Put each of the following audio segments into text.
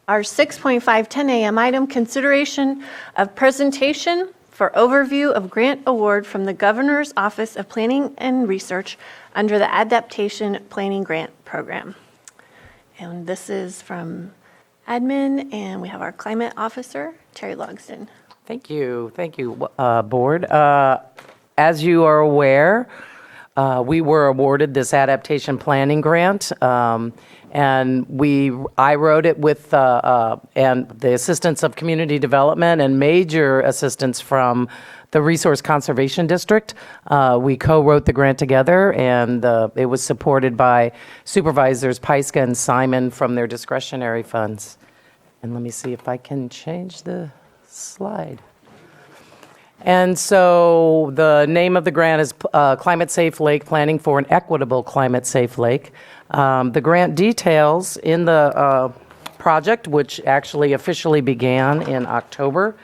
Our 6.510 a.m. item, consideration of presentation for overview of grant award from the Governor's Office of Planning and Research under the Adaptation Planning Grant Program. And this is from admin, and we have our climate officer, Terry Logsdon. Thank you, board. As you are aware, we were awarded this adaptation planning grant, and I wrote it with and the assistance of community development and major assistance from the Resource Conservation District. We co-wrote the grant together, and it was supported by Supervisors Pyska and Simon from their discretionary funds. And let me see if I can change the slide. And so the name of the grant is Climate Safe Lake, Planning for an Equitable Climate Safe Lake. The grant details in the project, which actually officially began in October.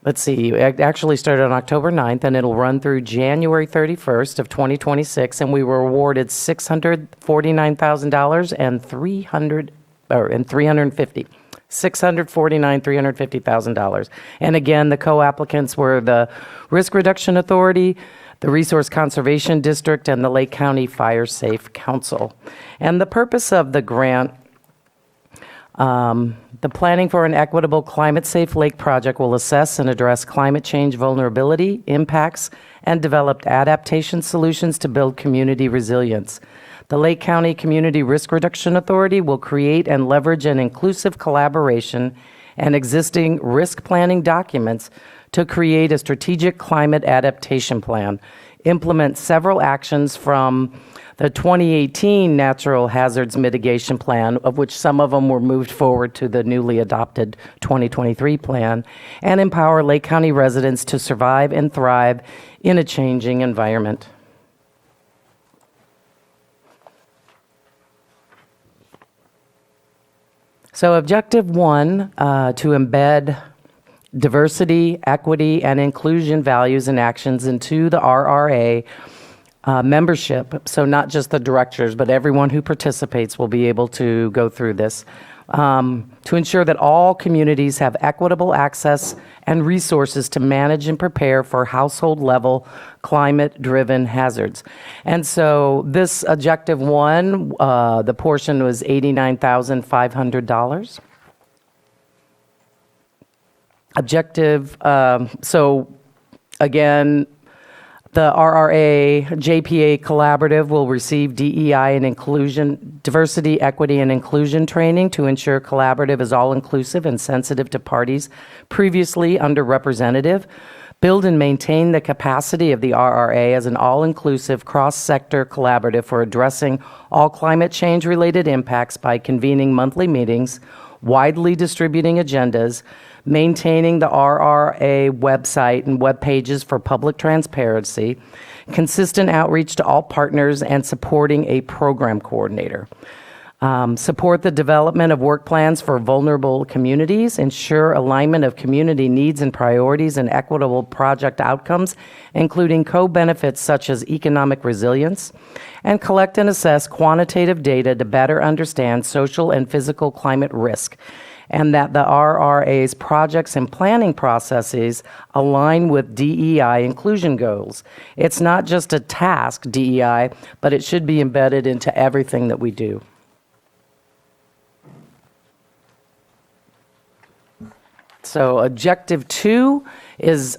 Let's see, it actually started on October 9th, and it'll run through January 31st of 2026, and we were awarded $649,000 and $350,000. $649,350,000. And again, the co-applicants were the Risk Reduction Authority, the Resource Conservation District, and the Lake County Fire Safe Council. And the purpose of the grant, the Planning for an Equitable Climate Safe Lake project will assess and address climate change vulnerability, impacts, and develop adaptation solutions to build community resilience. The Lake County Community Risk Reduction Authority will create and leverage an inclusive collaboration and existing risk planning documents to create a strategic climate adaptation plan, implement several actions from the 2018 Natural Hazards Mitigation Plan, of which some of them were moved forward to the newly adopted 2023 plan, and empower Lake County residents to survive and thrive in a changing environment. So objective 1, to embed diversity, equity, and inclusion values and actions into the RRA membership. So not just the directors, but everyone who participates will be able to go through this. To ensure that all communities have equitable access and resources to manage and prepare for household-level climate-driven hazards. And so this objective 1, the portion was $89,500. Objective, so again, the RRA JPA Collaborative will receive DEI and inclusion, diversity, equity, and inclusion training to ensure collaborative is all-inclusive and sensitive to parties previously underrepresented. Build and maintain the capacity of the RRA as an all-inclusive, cross-sector collaborative for addressing all climate change-related impacts by convening monthly meetings, widely distributing agendas, maintaining the RRA website and web pages for public transparency, consistent outreach to all partners, and supporting a program coordinator. Support the development of work plans for vulnerable communities, ensure alignment of community needs and priorities and equitable project outcomes, including co-benefits such as economic resilience, and collect and assess quantitative data to better understand social and physical climate risk, and that the RRA's projects and planning processes align with DEI inclusion goals. It's not just a task, DEI, but it should be embedded into everything that we do. So objective 2 is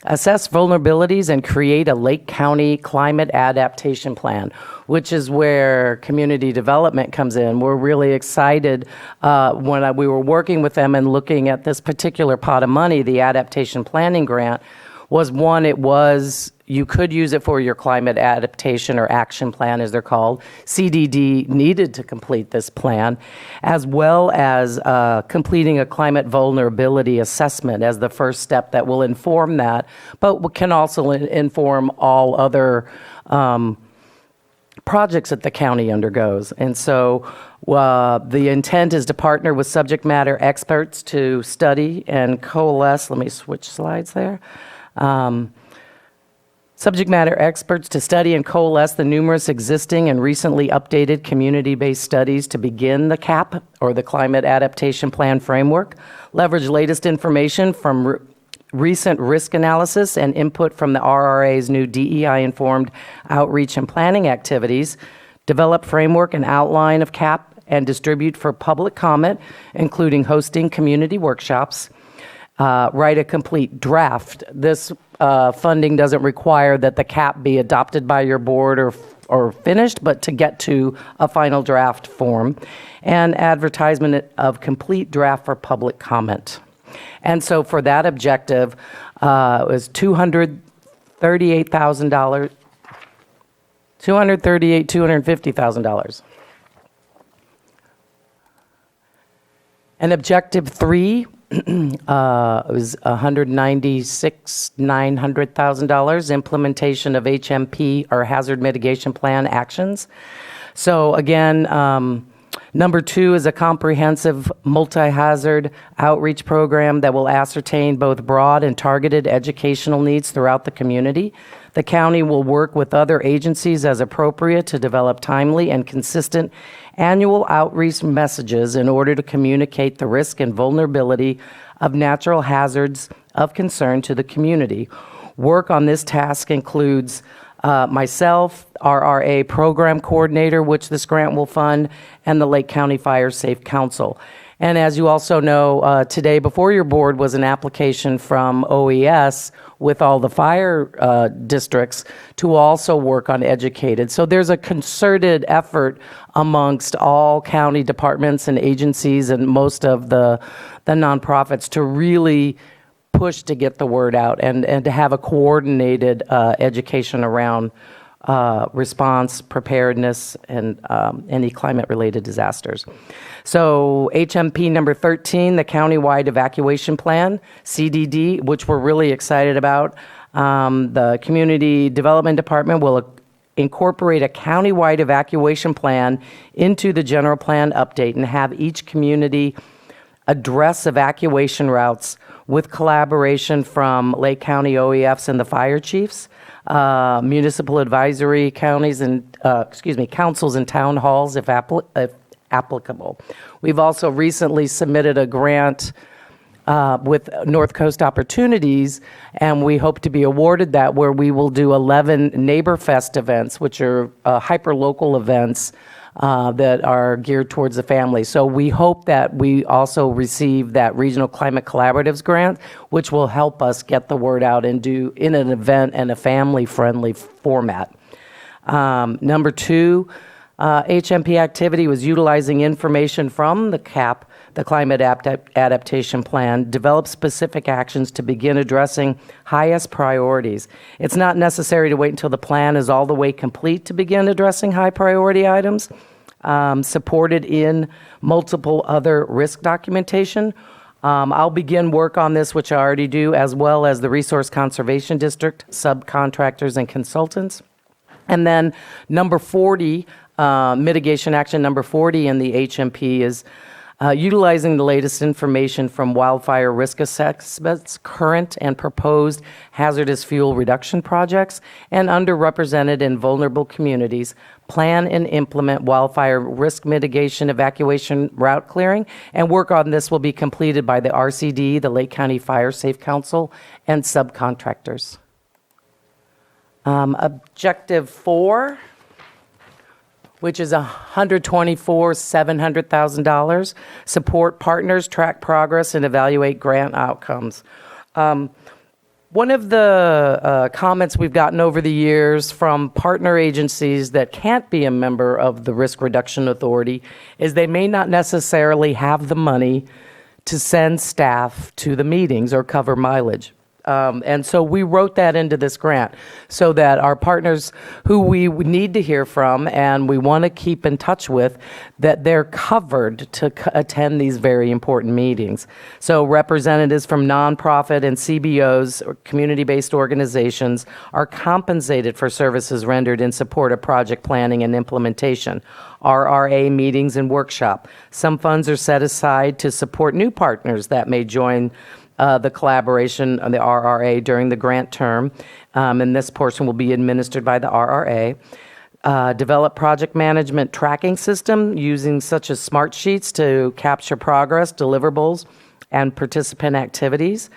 assess vulnerabilities and create a Lake County climate adaptation plan, which is where community development comes in. We're really excited when we were working with them and looking at this particular pot of money, the adaptation planning grant, was one, you could use it for your climate adaptation or action plan, as they're called. CDD needed to complete this plan, as well as completing a climate vulnerability assessment as the first step that will inform that, but can also inform all other projects that the county undergoes. And so the intent is to partner with subject matter experts to study and coalesce. Let me switch slides there. subject matter experts to study and coalesce the numerous existing and recently updated community-based studies to begin the CAP, or the Climate Adaptation Plan framework, leverage latest information from recent risk analysis and input from the RRA's new DEI-informed outreach and planning activities, develop framework and outline of CAP, and distribute for public comment, including hosting community workshops, write a complete draft. This funding doesn't require that the CAP be adopted by your board or finished, but to get to a final draft form, and advertisement of complete draft for public comment. And so for that objective, it was $250,000. And objective 3 was $196,900,000, implementation of HMP, or hazard mitigation plan actions. So again, number 2 is a comprehensive multi-hazard outreach program that will ascertain both broad and targeted educational needs throughout the community. The county will work with other agencies as appropriate to develop timely and consistent annual outreach messages in order to communicate the risk and vulnerability of natural hazards of concern to the community. Work on this task includes myself, RRA Program Coordinator, which this grant will fund, and the Lake County Fire Safe Council. And as you also know, today before your board was an application from OES with all the fire districts to also work on educated. So there's a concerted effort amongst all county departments and agencies and most of the nonprofits to really push to get the word out and to have a coordinated education around response, preparedness, and any climate-related disasters. So HMP number 13, the Countywide Evacuation Plan, CDD, which we're really excited about. The Community Development Department will incorporate a countywide evacuation plan into the general plan update and have each community address evacuation routes with collaboration from Lake County OEFs and the fire chiefs, municipal advisory counties and, councils and town halls if applicable. We've also recently submitted a grant with North Coast Opportunities, and we hope to be awarded that, where we will do 11 Neighbor Fest events, which are hyper-local events that are geared towards the family. So we hope that we also receive that Regional Climate Collaboratives grant, which will help us get the word out and do in an event and a family-friendly format. Number 2, HMP activity was utilizing information from the CAP, the Climate Adaptation Plan, develop specific actions to begin addressing highest priorities. It's not necessary to wait until the plan is all the way complete to begin addressing high priority items, supported in multiple other risk documentation. I'll begin work on this, which I already do, as well as the Resource Conservation District, subcontractors and consultants. And then number 40, mitigation action number 40 in the HMP is utilizing the latest information from wildfire risk assessments, current and proposed hazardous fuel reduction projects, and underrepresented and vulnerable communities, plan and implement wildfire risk mitigation evacuation route clearing, and work on this will be completed by the RCD, the Lake County Fire Safe Council, and subcontractors. Objective 4, which is $124,700,000, support partners, track progress, and evaluate grant outcomes. One of the comments we've gotten over the years from partner agencies that can't be a member of the Risk Reduction Authority is they may not necessarily have the money to send staff to the meetings or cover mileage. And so we wrote that into this grant so that our partners who we need to hear from and we want to keep in touch with, that they're covered to attend these very important meetings. So representatives from nonprofit and CBOs, or community-based organizations, are compensated for services rendered in support of project planning and implementation. RRA meetings and workshop. Some funds are set aside to support new partners that may join the collaboration on the RRA during the grant term, and this portion will be administered by the RRA. Develop project management tracking system using such as smart sheets to capture progress, deliverables, and participant activities.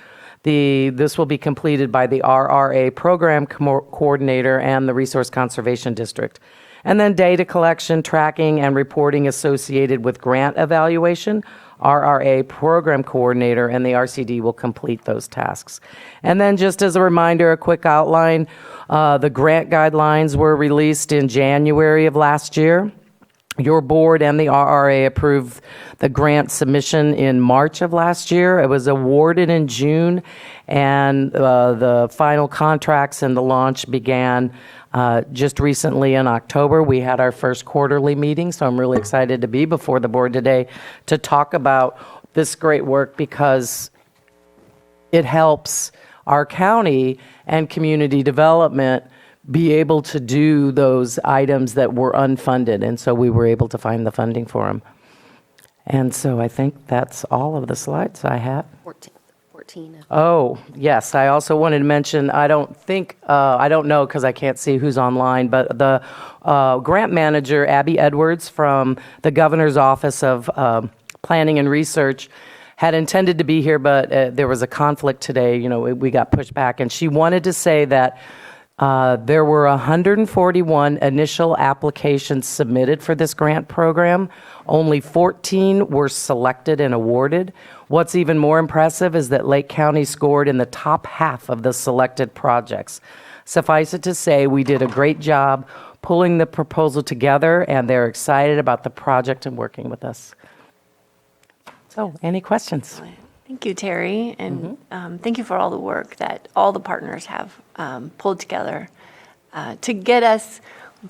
This will be completed by the RRA program coordinator and the Resource Conservation District. And then data collection, tracking, and reporting associated with grant evaluation. RRA program coordinator and the RCD will complete those tasks. And then just as a reminder, a quick outline, the grant guidelines were released in January of last year. Your board and the RRA approved the grant submission in March of last year. It was awarded in June, and the final contracts and the launch began just recently in October. We had our first quarterly meeting, so I'm really excited to be before the board today to talk about this great work because it helps our county and community development be able to do those items that were unfunded, and so we were able to find the funding for them. And so I think that's all of the slides I have. 14. Oh, yes, I also wanted to mention, I don't know because I can't see who's online, but the grant manager, Abby Edwards from the Governor's Office of Planning and Research, had intended to be here, but there was a conflict today. You know, we got pushed back, and she wanted to say that there were 141 initial applications submitted for this grant program. Only 14 were selected and awarded. What's even more impressive is that Lake County scored in the top half of the selected projects. Suffice it to say, we did a great job pulling the proposal together, and they're excited about the project and working with us. So, any questions? Thank you, Terry, and thank you for all the work that all the partners have pulled together to get us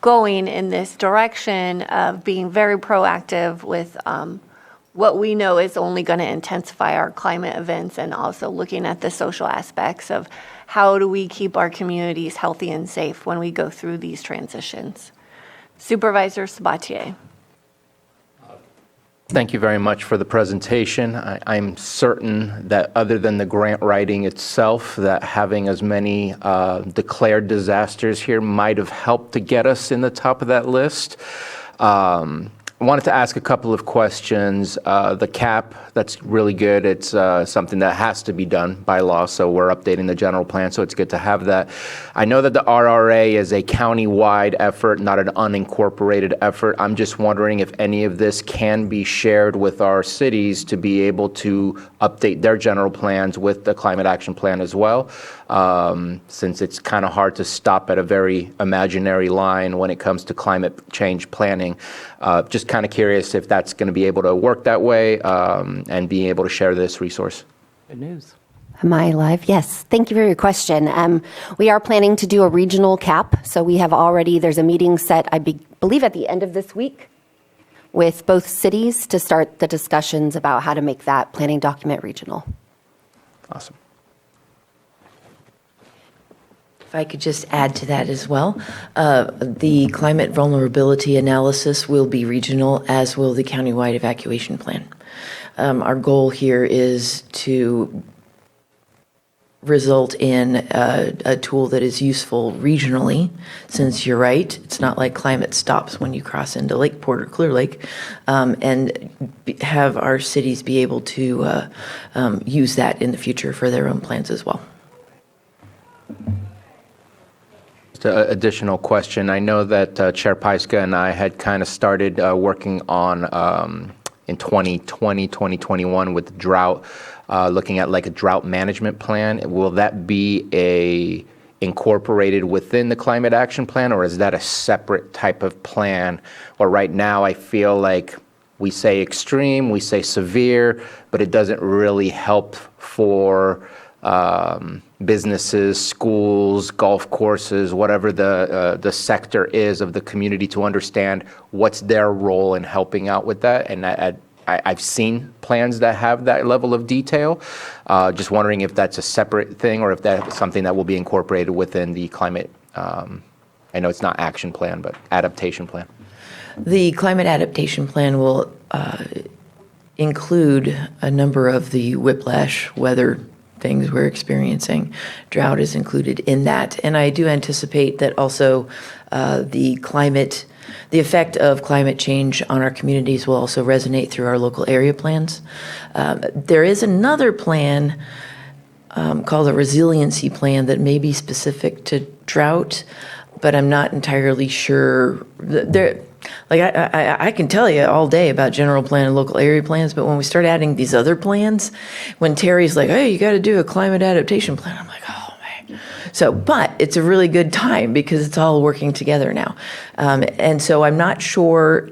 going in this direction of being very proactive with what we know is only going to intensify our climate events, and also looking at the social aspects of how do we keep our communities healthy and safe when we go through these transitions. Supervisor Sabatier. Thank you very much for the presentation. I'm certain that other than the grant writing itself, that having as many declared disasters here might have helped to get us in the top of that list. I wanted to ask a couple of questions. The cap, that's really good. It's something that has to be done by law, so we're updating the general plan, so it's good to have that. I know that the RRA is a county-wide effort, not an unincorporated effort. I'm just wondering if any of this can be shared with our cities to be able to update their general plans with the climate action plan as well, since it's kind of hard to stop at a very imaginary line when it comes to climate change planning. Just kind of curious if that's going to be able to work that way and being able to share this resource. Good news. Am I live? Yes. Thank you for your question. We are planning to do a regional cap. So we have already, there's a meeting set, I believe at the end of this week, with both cities to start the discussions about how to make that planning document regional. Awesome. If I could just add to that as well, the climate vulnerability analysis will be regional, as will the countywide evacuation plan. Our goal here is to result in a tool that is useful regionally, since you're right, it's not like climate stops when you cross into Lakeport or Clear Lake, and have our cities be able to use that in the future for their own plans as well. Additional question. I know that Chair Pyska and I had kind of started working on in 2020, 2021 with drought, looking at like a drought management plan. Will that be incorporated within the climate action plan, or is that a separate type of plan? Or right now I feel like we say extreme, we say severe, but it doesn't really help for businesses, schools, golf courses, whatever the sector is of the community, to understand what's their role in helping out with that. And I've seen plans that have that level of detail. Just wondering if that's a separate thing or if that's something that will be incorporated within the climate, I know it's not action plan, but adaptation plan. The climate adaptation plan will include a number of the whiplash weather things we're experiencing. Drought is included in that. And I do anticipate that also the effect of climate change on our communities will also resonate through our local area plans. There is another plan called a resiliency plan that may be specific to drought, but I'm not entirely sure. I can tell you all day about general plan and local area plans, but when we start adding these other plans, when Terry's like, hey, you got to do a climate adaptation plan, I'm like, oh, man. So, but it's a really good time because it's all working together now. And so I'm not sure.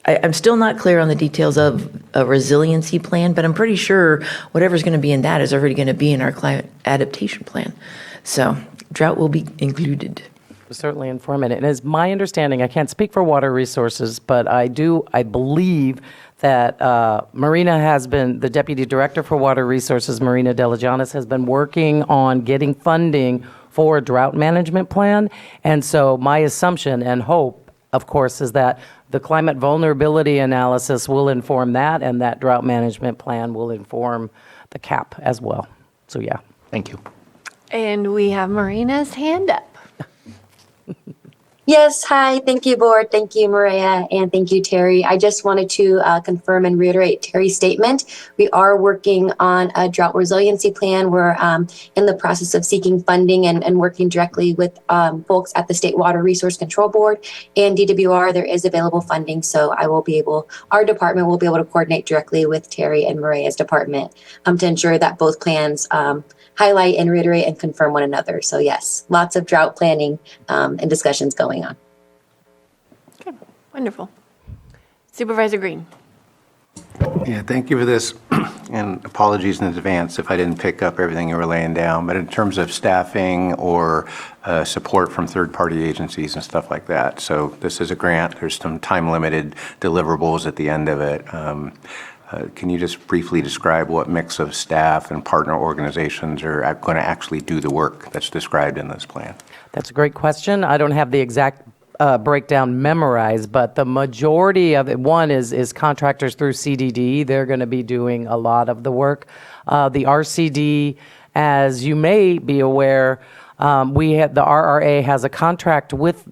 I'm still not clear on the details of a resiliency plan, but I'm pretty sure whatever's going to be in that is already going to be in our climate adaptation plan. So drought will be included. Certainly informative. And as my understanding, I can't speak for water resources, but I believe that Marina has been, the Deputy Director for Water Resources, Marina Delajanis, has been working on getting funding for a drought management plan. And so my assumption and hope, of course, is that the climate vulnerability analysis will inform that, and that drought management plan will inform the CAP as well. So, yeah. Thank you. And we have Marina's hand up. Yes, hi. Thank you, Board. Thank you, Maria, and thank you, Terry. I just wanted to confirm and reiterate Terry's statement. We are working on a drought resiliency plan. We're in the process of seeking funding and working directly with folks at the State Water Resource Control Board and DWR. There is available funding, so our department will be able to coordinate directly with Terry and Maria's department to ensure that both plans highlight and reiterate and confirm one another. So yes, lots of drought planning and discussions going on. Okay, wonderful. Supervisor Green. Yeah, thank you for this, and apologies in advance if I didn't pick up everything you were laying down. But in terms of staffing or support from third-party agencies and stuff like that, so this is a grant. There's some time-limited deliverables at the end of it. Can you just briefly describe what mix of staff and partner organizations are going to actually do the work that's described in this plan? That's a great question. I don't have the exact breakdown memorized, but the majority of it, one is contractors through CDD. They're going to be doing a lot of the work. The RCD, as you may be aware, the RRA has a contract with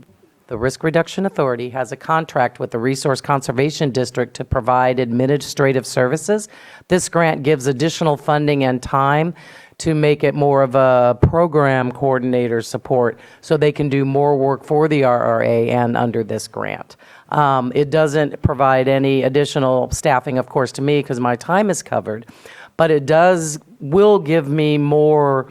the Risk Reduction Authority, has a contract with the Resource Conservation District to provide administrative services. This grant gives additional funding and time to make it more of a program coordinator support so they can do more work for the RRA and under this grant. It doesn't provide any additional staffing, of course, to me because my time is covered, but it will give me more,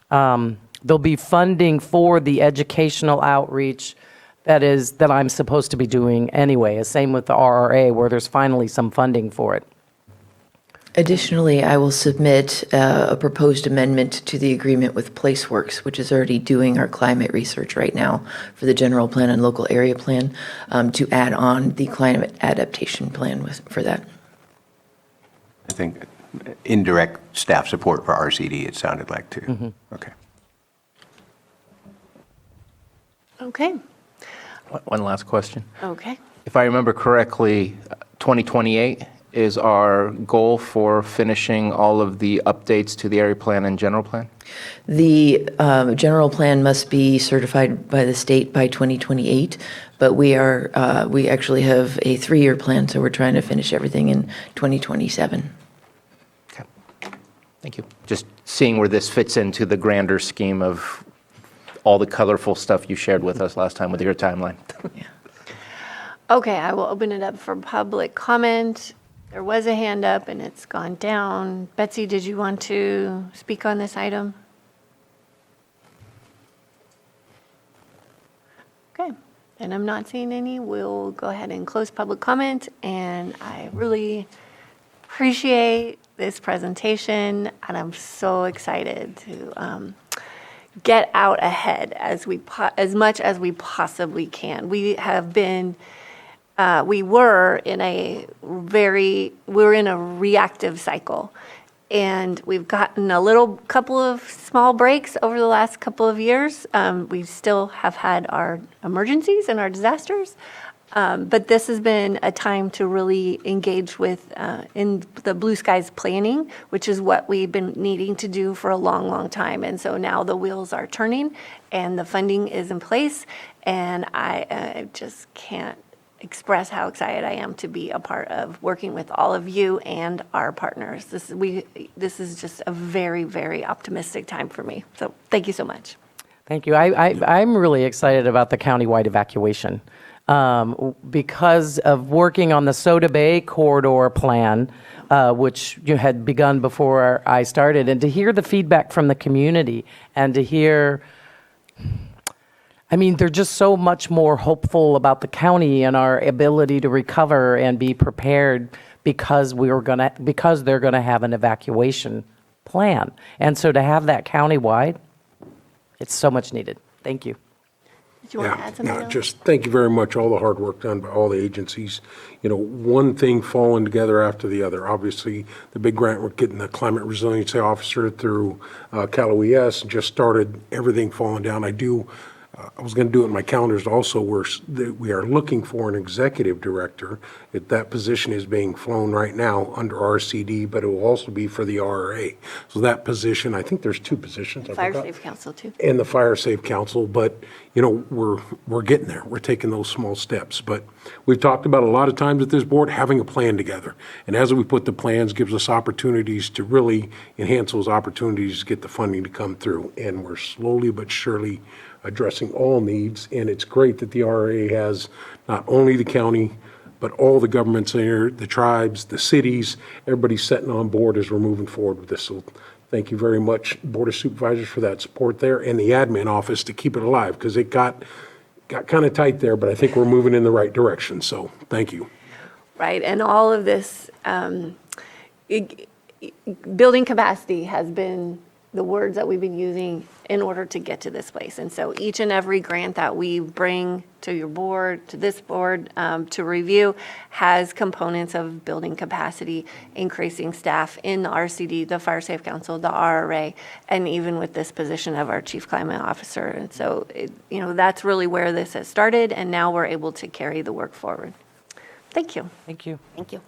there'll be funding for the educational outreach that I'm supposed to be doing anyway. Same with the RRA, where there's finally some funding for it. Additionally, I will submit a proposed amendment to the agreement with PlaceWorks, which is already doing our climate research right now for the general plan and local area plan, to add on the climate adaptation plan for that. I think indirect staff support for RCD, it sounded like, too. Mm-hmm. Okay. Okay. One last question. Okay. If I remember correctly, 2028 is our goal for finishing all of the updates to the area plan and general plan? The general plan must be certified by the state by 2028, but we actually have a 3-year plan, so we're trying to finish everything in 2027. Okay. Thank you. Just seeing where this fits into the grander scheme of all the colorful stuff you shared with us last time with your timeline. Yeah. Okay, I will open it up for public comment. There was a hand up and it's gone down. Betsy, did you want to speak on this item? Okay, and I'm not seeing any. We'll go ahead and close public comment, and I really appreciate this presentation, and I'm so excited to get out ahead as much as we possibly can. We were in a reactive cycle, and we've gotten a couple of small breaks over the last couple of years. We still have had our emergencies and our disasters, But this has been a time to really engage with in the blue skies planning, which is what we've been needing to do for a long, long time. And so now the wheels are turning and the funding is in place. And I just can't express how excited I am to be a part of working with all of you and our partners. This is just a very, very optimistic time for me. So thank you so much. Thank you. I'm really excited about the countywide evacuation because of working on the Soda Bay corridor plan, which you had begun before I started, and to hear the feedback from the community and to hear, I mean, they're just so much more hopeful about the county and our ability to recover and be prepared because they're gonna have an evacuation plan. And so to have that countywide, it's so much needed. Thank you. Did you want to add something else? Just thank you very much, all the hard work done by all the agencies. You know, one thing falling together after the other. Obviously, the big grant, we're getting the climate resiliency officer through Cal OES, just started everything falling down. I was going to do it in my calendars also, we are looking for an executive director. That position is being flown right now under RCD, but it will also be for the RRA. So that position, I think there's 2 positions. I Fire forgot. Safe Council too. And the Fire Safe Council, but, you know, we're getting there. We're taking those small steps. But we've talked about a lot of times at this board, having a plan together. And as we put the plans, gives us opportunities to really enhance those opportunities to get the funding to come through. And we're slowly but surely addressing all needs. And it's great that the RRA has not only the county, but all the governments there, the tribes, the cities, everybody's sitting on board as we're moving forward with this. So thank you very much, Board of Supervisors, for that support there, and the admin office to keep it alive, because it got kind of tight there, but I think we're moving in the right direction. So thank you. Right, and all of this, building capacity has been the words that we've been using in order to get to this place. And so each and every grant that we bring to your board, to this board, to review, has components of building capacity, increasing staff in the RCD, the Fire Safe Council, the RRA, and even with this position of our Chief Climate Officer. And so, that's really where this has started, and now we're able to carry the work forward. Thank you. Thank you. Thank you.